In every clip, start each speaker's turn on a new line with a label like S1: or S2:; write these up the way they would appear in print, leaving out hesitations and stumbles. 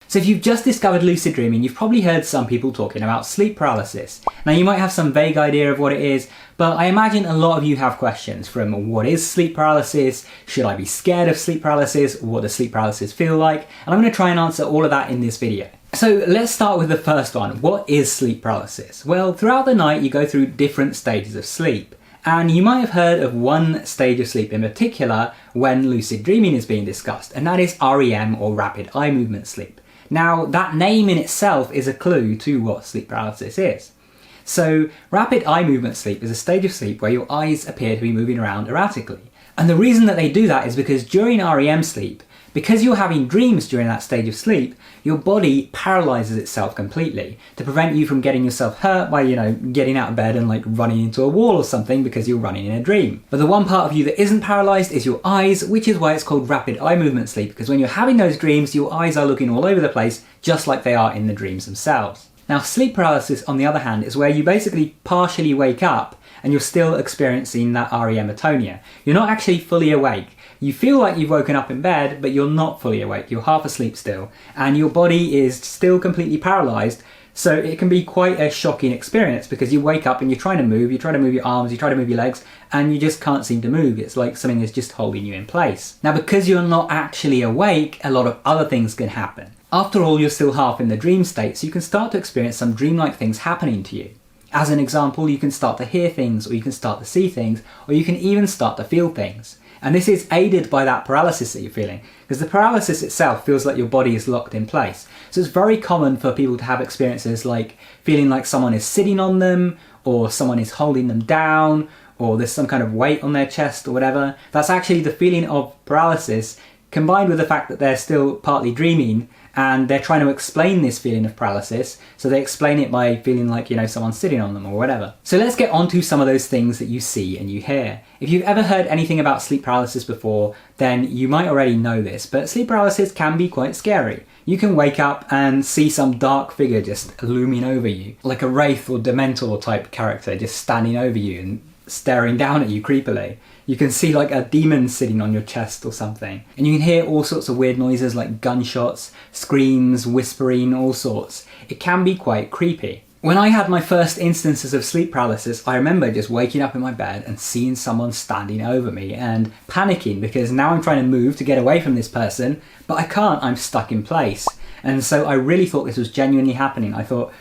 S1: So if you've just discovered lucid dreaming, you've probably heard some people talking about sleep paralysis. Now you might have some vague idea of what it is, but I imagine a lot of you have questions from what is sleep paralysis, should I be scared of sleep paralysis, what does sleep paralysis feel like, and I'm going to try and answer all of that in this video. So let's start with the first one. What is sleep paralysis? Well, throughout the night you go through different stages of sleep. And you might have heard of one stage of sleep in particular when lucid dreaming is being discussed, and that is REM, or rapid eye movement sleep. Now, that name in itself is a clue to what sleep paralysis is. So, rapid eye movement sleep is a stage of sleep where your eyes appear to be moving around erratically. And the reason that they do that is because during REM sleep, because you're having dreams during that stage of sleep, your body paralyzes itself completely to prevent you from getting yourself hurt by, getting out of bed and like running into a wall or something because you're running in a dream. But the one part of you that isn't paralyzed is your eyes, which is why it's called rapid eye movement sleep, because when you're having those dreams, your eyes are looking all over the place, just like they are in the dreams themselves. Now, sleep paralysis, on the other hand, is where you basically partially wake up and you're still experiencing that REM atonia. You're not actually fully awake. You feel like you've woken up in bed, but you're not fully awake. You're half asleep still, and your body is still completely paralyzed. So it can be quite a shocking experience because you wake up and you're trying to move your arms, you try to move your legs, and you just can't seem to move. It's like something is just holding you in place. Now, because you're not actually awake, a lot of other things can happen. After all, you're still half in the dream state, so you can start to experience some dreamlike things happening to you. As an example, you can start to hear things, or you can start to see things, or you can even start to feel things. And this is aided by that paralysis that you're feeling, because the paralysis itself feels like your body is locked in place. So it's very common for people to have experiences like feeling like someone is sitting on them, or someone is holding them down, or there's some kind of weight on their chest or whatever. That's actually the feeling of paralysis, combined with the fact that they're still partly dreaming, and they're trying to explain this feeling of paralysis, so they explain it by feeling like, someone's sitting on them or whatever. So let's get on to some of those things that you see and you hear. If you've ever heard anything about sleep paralysis before, then you might already know this, but sleep paralysis can be quite scary. You can wake up and see some dark figure just looming over you, like a wraith or dementor type character just standing over you and staring down at you creepily. You can see like a demon sitting on your chest or something. And you can hear all sorts of weird noises like gunshots, screams, whispering, all sorts. It can be quite creepy. When I had my first instances of sleep paralysis, I remember just waking up in my bed and seeing someone standing over me and panicking because now I'm trying to move to get away from this person, but I can't, I'm stuck in place. And so I really thought this was genuinely happening. I thought,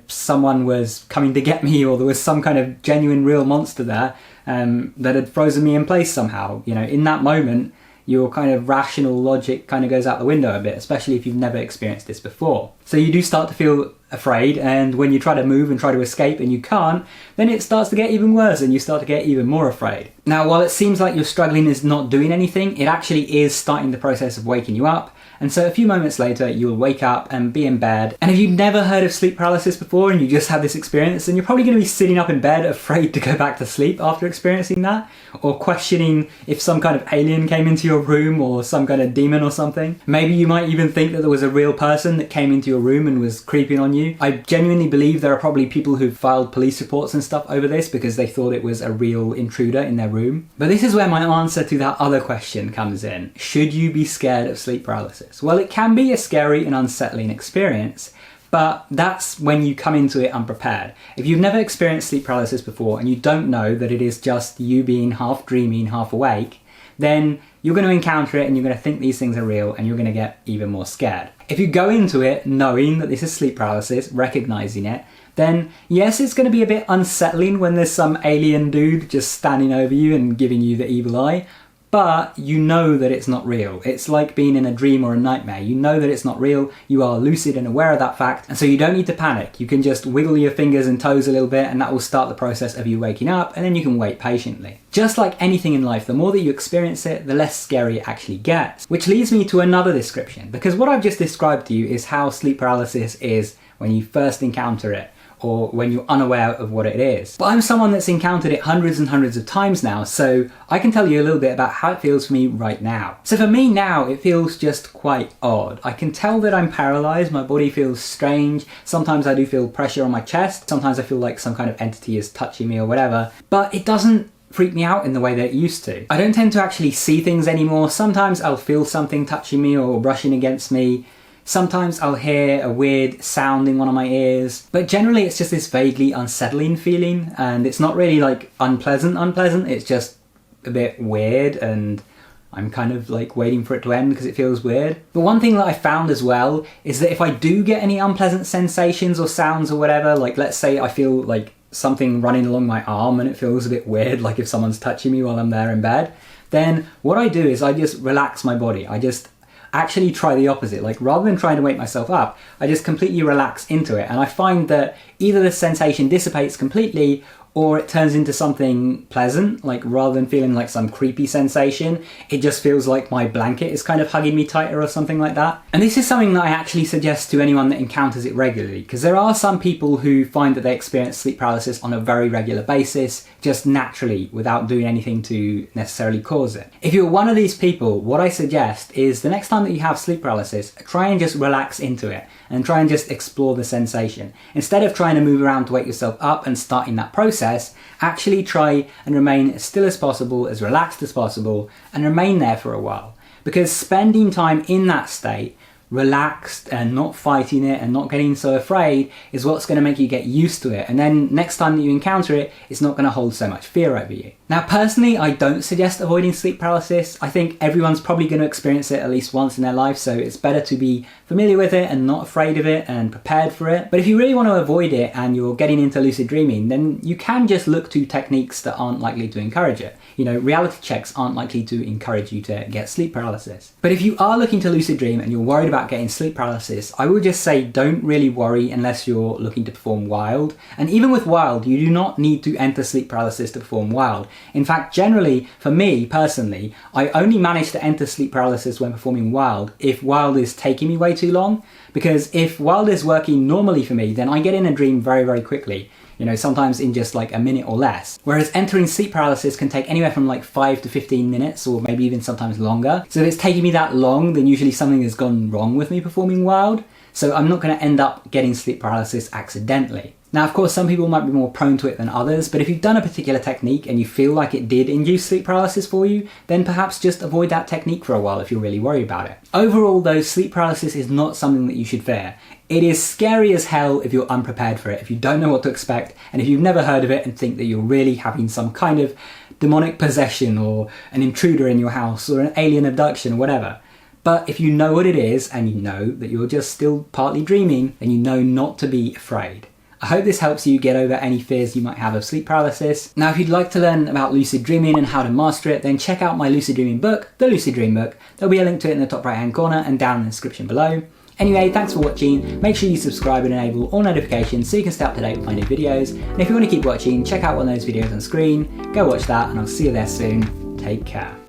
S1: someone was coming to get me, or there was some kind of genuine real monster there that had frozen me in place somehow. In that moment, your kind of rational logic kind of goes out the window a bit, especially if you've never experienced this before. So you do start to feel afraid, and when you try to move and try to escape and you can't, then it starts to get even worse and you start to get even more afraid. Now, while it seems like your struggling is not doing anything, it actually is starting the process of waking you up. And so a few moments later, you'll wake up and be in bed. And if you've never heard of sleep paralysis before and you just had this experience, then you're probably going to be sitting up in bed afraid to go back to sleep after experiencing that, or questioning if some kind of alien came into your room or some kind of demon or something. Maybe you might even think that there was a real person that came into your room and was creeping on you. I genuinely believe there are probably people who've filed police reports and stuff over this because they thought it was a real intruder in their room. But this is where my answer to that other question comes in. Should you be scared of sleep paralysis? Well, it can be a scary and unsettling experience, but that's when you come into it unprepared. If you've never experienced sleep paralysis before and you don't know that it is just you being half dreaming, half awake, then you're going to encounter it and you're going to think these things are real and you're going to get even more scared. If you go into it knowing that this is sleep paralysis, recognizing it, then yes, it's going to be a bit unsettling when there's some alien dude just standing over you and giving you the evil eye. But you know that it's not real. It's like being in a dream or a nightmare. You know that it's not real. You are lucid and aware of that fact. And so you don't need to panic. You can just wiggle your fingers and toes a little bit and that will start the process of you waking up, and then you can wait patiently. Just like anything in life, the more that you experience it, the less scary it actually gets. Which leads me to another description, because what I've just described to you is how sleep paralysis is when you first encounter it, or when you're unaware of what it is. But I'm someone that's encountered it hundreds and hundreds of times now, so I can tell you a little bit about how it feels for me right now. So for me now, it feels just quite odd. I can tell that I'm paralyzed, my body feels strange, sometimes I do feel pressure on my chest, sometimes I feel like some kind of entity is touching me or whatever, but it doesn't freak me out in the way that it used to. I don't tend to actually see things anymore. Sometimes I'll feel something touching me or brushing against me. Sometimes I'll hear a weird sound in one of my ears, but generally it's just this vaguely unsettling feeling, and it's not really like unpleasant, it's just a bit weird, and I'm kind of like waiting for it to end because it feels weird. But one thing that I found as well is that if I do get any unpleasant sensations or sounds or whatever, like let's say I feel like something running along my arm and it feels a bit weird, like if someone's touching me while I'm there in bed, then what I do is I just relax my body. I just actually try the opposite. Like rather than trying to wake myself up, I just completely relax into it. And I find that either the sensation dissipates completely or it turns into something pleasant, like rather than feeling like some creepy sensation, it just feels like my blanket is kind of hugging me tighter or something like that. And this is something that I actually suggest to anyone that encounters it regularly, because there are some people who find that they experience sleep paralysis on a very regular basis, just naturally, without doing anything to necessarily cause it. If you're one of these people, what I suggest is the next time that you have sleep paralysis, try and just relax into it and try and just explore the sensation. Instead of trying to move around to wake yourself up and starting that process, actually try and remain as still as possible, as relaxed as possible, and remain there for a while. Because spending time in that state, relaxed and not fighting it and not getting so afraid, is what's going to make you get used to it. And then next time that you encounter it, it's not going to hold so much fear over you. Now personally, I don't suggest avoiding sleep paralysis. I think everyone's probably going to experience it at least once in their life, so it's better to be familiar with it and not afraid of it and prepared for it. But if you really want to avoid it and you're getting into lucid dreaming, then you can just look to techniques that aren't likely to encourage it. You know, reality checks aren't likely to encourage you to get sleep paralysis. But if you are looking to lucid dream and you're worried about getting sleep paralysis, I would just say don't really worry unless you're looking to perform wild. And even with wild, you do not need to enter sleep paralysis to perform wild. In fact, generally, for me personally, I only manage to enter sleep paralysis when performing wild if wild is taking me way too long. Because if wild is working normally for me, then I get in a dream very, very quickly. You know, sometimes in just like a minute or less. Whereas entering sleep paralysis can take anywhere from like 5 to 15 minutes or maybe even sometimes longer. So if it's taking me that long, then usually something has gone wrong with me performing wild. So I'm not going to end up getting sleep paralysis accidentally. Now, of course, some people might be more prone to it than others, but if you've done a particular technique and you feel like it did induce sleep paralysis for you, then perhaps just avoid that technique for a while if you're really worried about it. Overall, though, sleep paralysis is not something that you should fear. It is scary as hell if you're unprepared for it, if you don't know what to expect, and if you've never heard of it and think that you're really having some kind of demonic possession or an intruder in your house or an alien abduction or whatever. But if you know what it is and you know that you're just still partly dreaming, then you know not to be afraid. I hope this helps you get over any fears you might have of sleep paralysis. Now, if you'd like to learn about lucid dreaming and how to master it, then check out my lucid dreaming book, The Lucid Dream Book. There'll be a link to it in the top right hand corner and down in the description below. Anyway, thanks for watching. Make sure you subscribe and enable all notifications so you can stay up to date with my new videos. And if you want to keep watching, check out one of those videos on screen. Go watch that and I'll see you there soon. Take care.